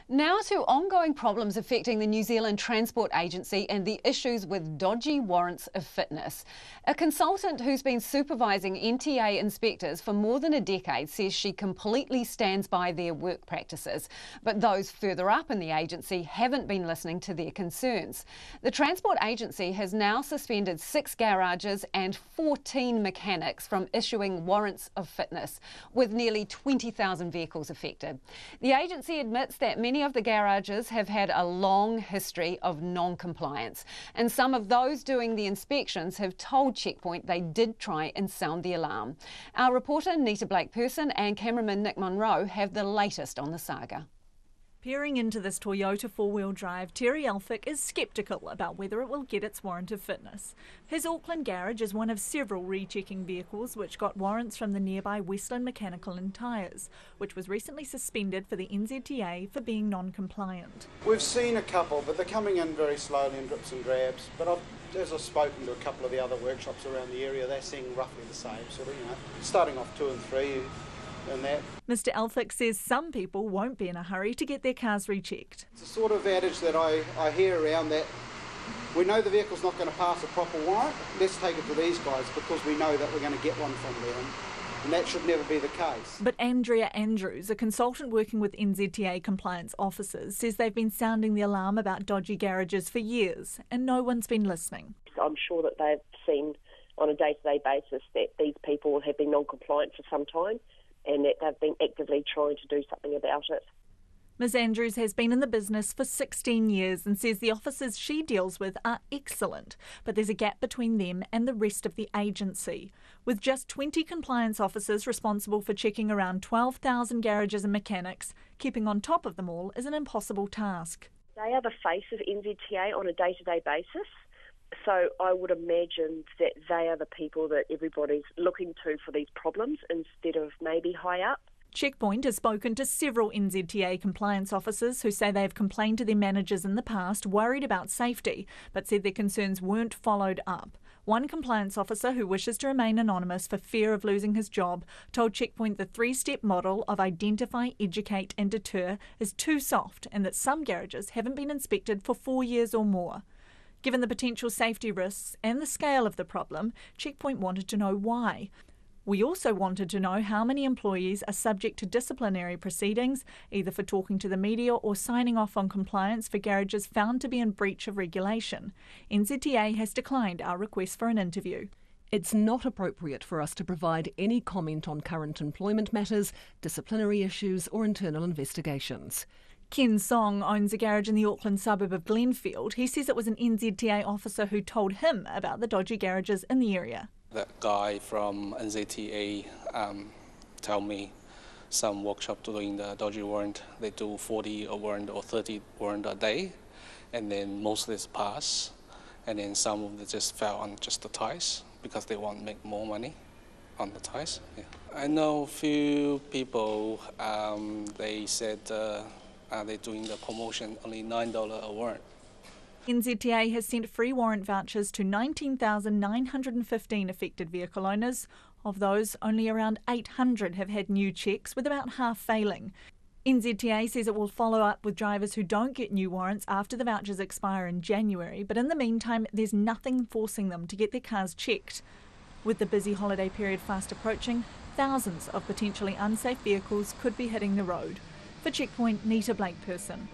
Now to ongoing problems affecting the New Zealand Transport Agency and the issues with dodgy warrants of fitness. A consultant who's been supervising NTA inspectors for more than a decade says she completely stands by their work practices, but those further up in the agency haven't been listening to their concerns. The Transport Agency has now suspended 6 garages and 14 mechanics from issuing warrants of fitness, with nearly 20,000 vehicles affected. The agency admits that many of the garages have had a long history of non-compliance, and some of those doing the inspections have told Checkpoint they did try and sound the alarm. Our reporter Nita Blake-Person and cameraman Nick Monroe have the latest on the saga. Peering into this Toyota four-wheel drive, Terry Elphick is sceptical about whether it will get its warrant of fitness. His Auckland garage is one of several rechecking vehicles which got warrants from the nearby Westland Mechanical and Tyres, which was recently suspended for the NZTA for being non-compliant. We've seen a couple, but they're coming in very slowly in drips and drabs. But as I've spoken to a couple of the other workshops around the area, they're seeing roughly the same, sort of, starting off 2 and 3. Mr. Elphick says some people won't be in a hurry to get their cars rechecked. It's a sort of adage that I hear around that we know the vehicle's not going to pass a proper warrant, let's take it to these guys because we know that we're going to get one from them, and that should never be the case. But Andrea Andrews, a consultant working with NZTA compliance officers, says they've been sounding the alarm about dodgy garages for years and no one's been listening. I'm sure that they've seen on a day-to-day basis that these people have been non-compliant for some time, and that they've been actively trying to do something about it. Ms Andrews has been in the business for 16 years and says the officers she deals with are excellent, but there's a gap between them and the rest of the agency. With just 20 compliance officers responsible for checking around 12,000 garages and mechanics, keeping on top of them all is an impossible task. They are the face of NZTA on a day-to-day basis. So I would imagine that they are the people that everybody's looking to for these problems instead of maybe high up. Checkpoint has spoken to several NZTA compliance officers who say they have complained to their managers in the past, worried about safety, but said their concerns weren't followed up. One compliance officer who wishes to remain anonymous for fear of losing his job told Checkpoint the 3-step model of identify, educate and deter is too soft and that some garages haven't been inspected for 4 years or more. Given the potential safety risks and the scale of the problem, Checkpoint wanted to know why. We also wanted to know how many employees are subject to disciplinary proceedings, either for talking to the media or signing off on compliance for garages found to be in breach of regulation. NZTA has declined our request for an interview. It's not appropriate for us to provide any comment on current employment matters, disciplinary issues or internal investigations. Ken Song owns a garage in the Auckland suburb of Glenfield. He says it was an NZTA officer who told him about the dodgy garages in the area. That guy from NZTA told me some workshop doing the dodgy warrant, they do 40 a warrant or 30 warrant a day, and then most of this pass, and then some of them just fell on just the ties because they want to make more money on the ties. Yeah. I know a few people, they said they're doing the promotion only $9 a warrant. NZTA has sent free warrant vouchers to 19,915 affected vehicle owners. Of those, only around 800 have had new checks, with about half failing. NZTA says it will follow up with drivers who don't get new warrants after the vouchers expire in January, but in the meantime, there's nothing forcing them to get their cars checked. With the busy holiday period fast approaching, thousands of potentially unsafe vehicles could be hitting the road. For Checkpoint, Nita Blake-Person.